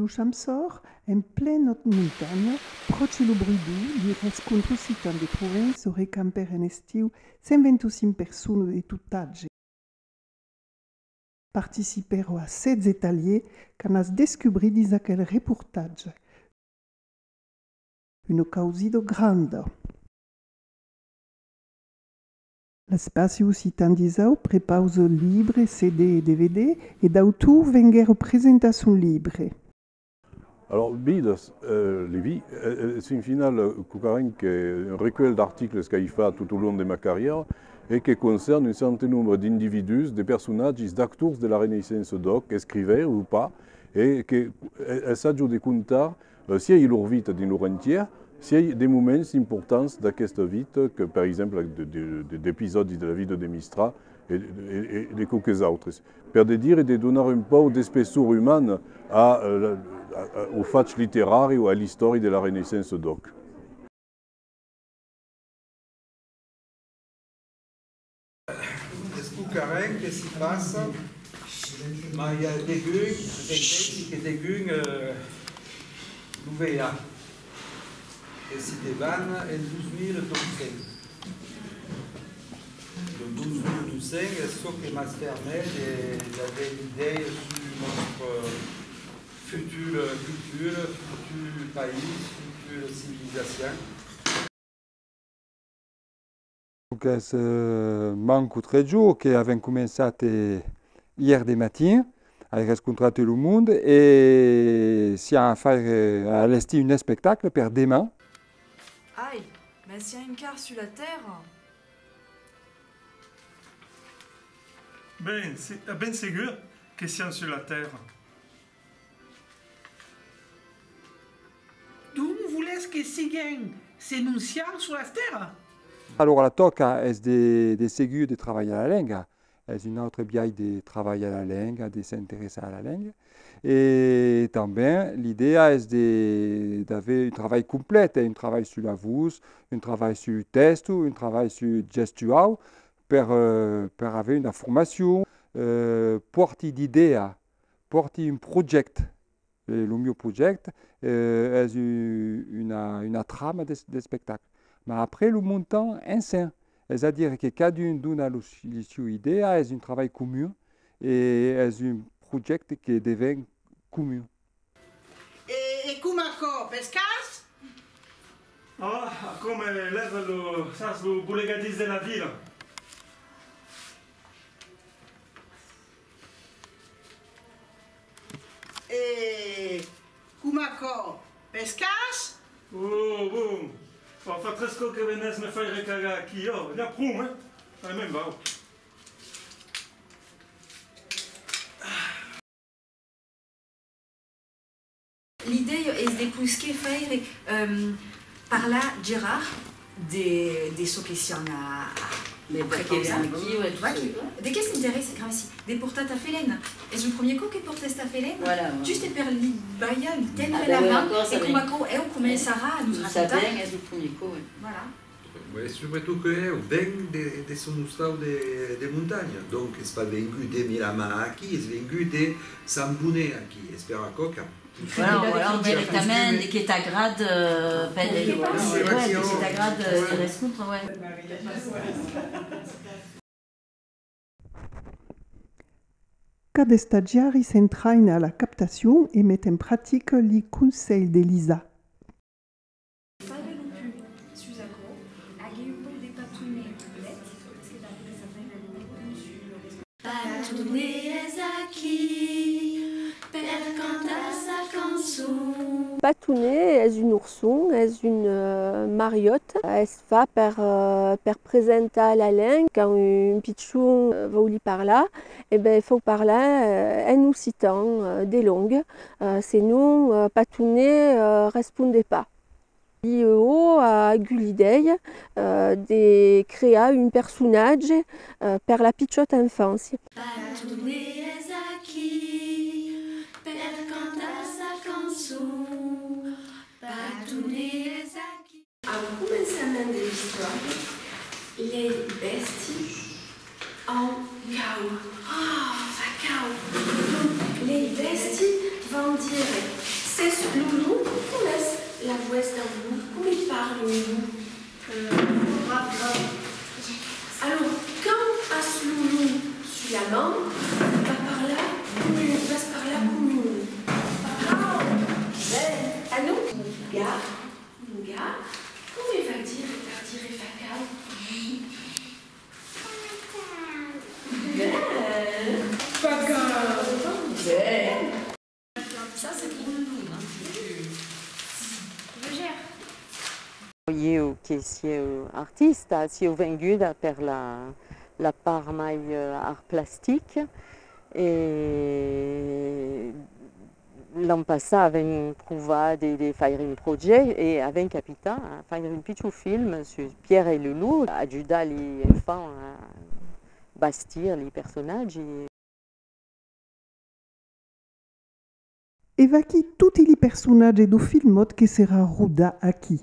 Luxembourg, en pleine montagne, proche lo Brudu, li rescontro citant de Provence o recamper en estiu 125 persones de tot age. Participero a 7 ateliers qu'an as descubridis aquel reportatge. Una causido grande. L'espacio citandisau prepausa libre, CD e DVD e d'autur venguero presentazioni libre. Alors, Bides, Lévi, c'est une finale qui est un recueil d'articles qu'il fait tout au long de ma carrière et qui concerne un certain nombre d'individus, de personnages, d'acteurs de la Renaissance doc, écrivains ou pas, et qui essaient de conter sia la leur vie d'une leur entière, sia des moments importants de cette vie, que par exemple des épisodes de la vie de Mistral et de quelques autres. Pour dire et de donner un peu d'espesseur humaine aux faits littéraires ou à l'histoire de la Renaissance doc. Scucaren che si passa, ma il y a des textes qui dégugnent l'UVA. Et si des vannes, et 12 012. Le 12 012 est ce qui m'a permis d'avoir l'idée sur notre future culture, futur pays, future civilisation. Aquest manco 3 jours che avem començat ieri matin, avem rencontrat el món e siamo a fare all'estiu un spectacle per demà. Aïe, mais s'il y a une carte sur la Terre... Ben, c'est bien sûr que c'est sur la Terre. D'où voulez que siguen s'énunciant sur la Terre? Alors la toca è de seguir de travailler à la langue, è une autre biais de travailler à la langue, de s'intéresser à la langue. Et também l'idée est d'avoir un travail complet, un travail sur la voix, un travail sur le texte, un travail sur le gestual, pour avoir une formation, porter d'idées, porter un projet. Le mio projet est une trame de spectacle. Mais après, le montant ensemble. C'est-à-dire que chacun donne la sua idée, est un travail commun et est un projet qui devient commun. Et comment pescas? Ah, comme lève le boulegadis de la ville. Et comment pescas? Oh, bon. Fa fresco che venesse me fai recagare qui, oh, viens prum, hein? Même va. L'idée est de buscar faire par là Gérard des solutions à perché anch'io e de qu'est-ce qui m'intéresse grave ici des portates à Félène et le premier coup qui porte sta Félène voilà, juste per li baia il tenere Ah, la ouais, main encore, ça et fait- come eu começarà a nous ça racconter vem é do premier coup. voilà. Mais surtout que vem de son histoire de montagne. Donc, c'est pas venu de Miramar aqui, c'est venu de Sambune aqui, espera coca. Voilà, on dirait também de que t'agrade, de que t'agrade de rencontre, ouais. Cada stagiari s'entraîne à la captation et met en pratique les conseils d'Elisa. Fare non più sous accord, agli un po' di patounet parce que ça fait Patounet aqui, per cantar sa canzone. Patounet est une ourson, est une mariotte. Elle se fait per présenter la langue. Quand un pichon va lui parler, eh ben, il faut parler en nous citant des langues. Sinon, Patounet ne répondait pas. L'IEO a eu l'idée de créer un personnage pour la petite enfance. Patounet aqui, per cantar sa canzone. Patounet aqui. Au commencement de l'histoire, les besties en chaos. Oh, ça chaos. Donc, les besties vont dire C'est ce loulou, on laisse la voix d'un loulou. Comment il parle, le loulou? Alors, quand à ce loulou sur la main, il va par là, il passe par là comme nous. Ah non, mon gars, comment il va dire Faka? Ça, c'est pour le loup. Eu que sou artista, sou venguda per la part mai art plastique e l'an passat avem provat de faire un projet et avem capita a faire un petit film sur Pierre et le loup, ajudar les enfants a bastir les personnages. Evaki tutti i personaggi do film che sarà ruda a chi.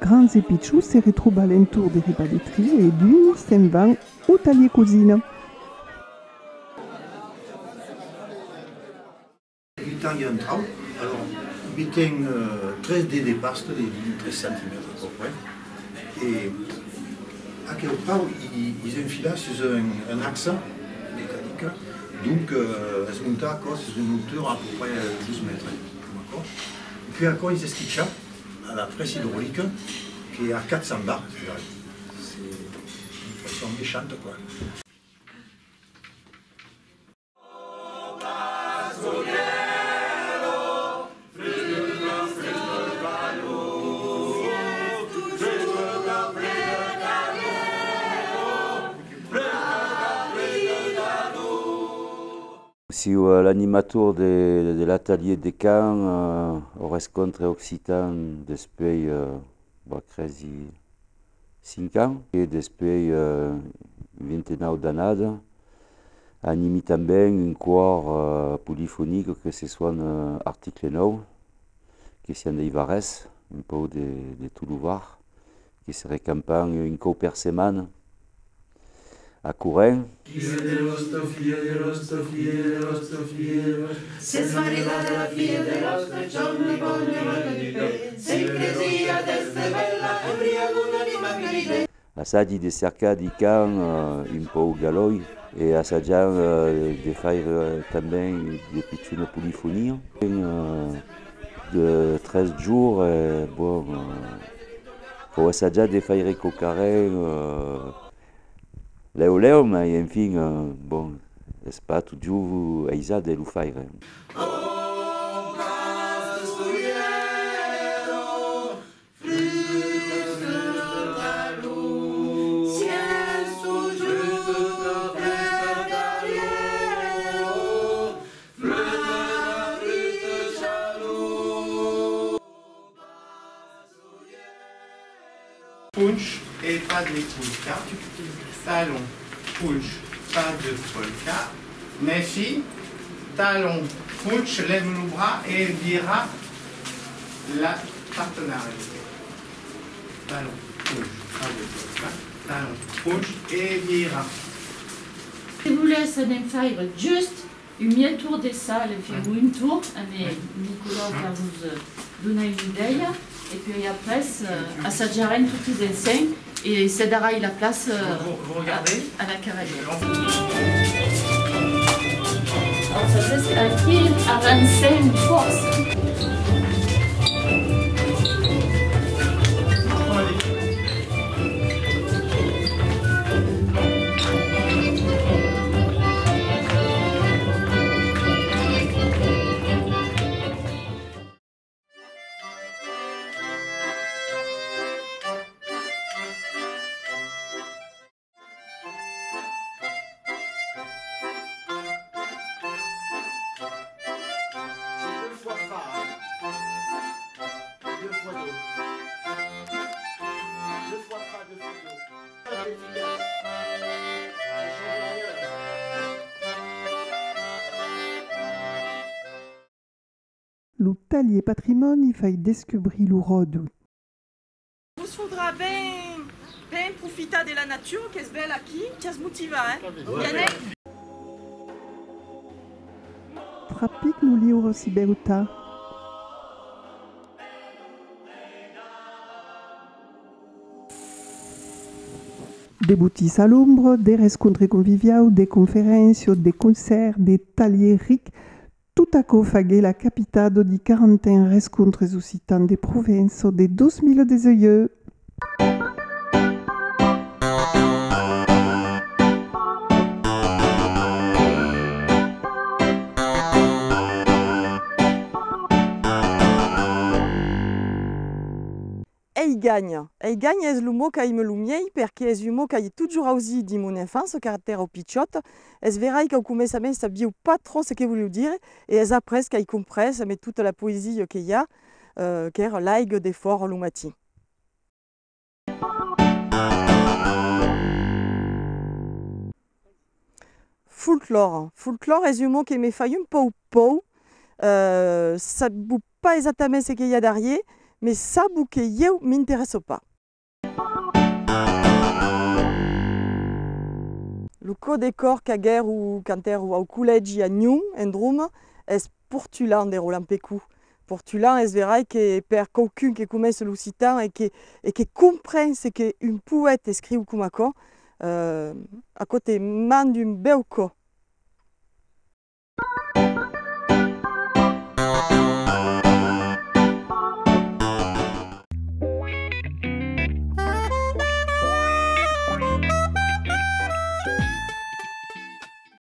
Grands e piccius se retrouvent alentour de ripadettrie e d'uni se'n van au taller cuisine. Il y a un trou, alors il tient 13 de dépasse, de 13 cm à peu près. Et à quel trou, ils enfilent sur un axe mécanique, donc ils montent à cause d'une hauteur à peu près 12 mètres. Et puis à quoi ils esquitchent à la presse hydraulique qui est à 400 bars. C'est une façon méchante, quoi. Si l'animateur de l'atelier de Caen au Rescontre Occitan depuis 5 ans et depuis 29 d'années anime também un cor polyphonique que ce soit un article nou qui vient d'Ivarès, un peu de Toulouvar, qui se récampagne une cop per semaine à Courrain. Assaggi di cercar di can un po' galoi e assaggiare di fare também di piccine polifonie. De 13 jours, bon, pour assaggiare di fare cocarè Leo, mais enfin, bon, c'est pas toujours aisé de le faire. Punch et pas de polka. Talon, punch, pas de polka. Messi, talon, punch, lève le bras et elle dira la partenariat. Talon, punch, pas de polka. Talon, punch et elle dira. Je vous laisse faire juste un tour des salles, faire un tour, mais Nicolas va vous donner une idée. Et puis après, à Sadjaren, tous les anciens, et c'est d'arrailler la place à la cavalière. Alors ça c'est aquí avancer une force. Le taller patrimoine, il faut découvrir le rôle ben profita de la nature, che è bella qui, ci motiva, Trapic no livro Siberuta. Des boutiques à l'ombre, des rencontres conviviales, des conférences, des concerts, des taliers rics, tout a cofagé la capitale di 41 rencontres occitans des provinces des 12 000 des œilleux. Il gagne è il mot che mi lumiei perché è un mot che è toujours aussi di mon enfance, caractère au picciot. È vera che commencement sabia pas trop ce che voulait dire et è après che compresse mais toute la poésie qu'il y a, che era l'aigue des forts lumati. Folklore. Folklore è un mot che mi fa un po'. Ça ne pas exactement ce qu'il y a derrière, mais ça que je m'intéresse pas. Le code des corps qu'à guerre ou canter ou au collège à Nyon, en Drôme, est portulant des Roland Pécou. Portulant est vrai que per quelqu'un qui commence l'occitan et qui comprend ce qu'un poète écrit ou comme à côté man d'un bel corps.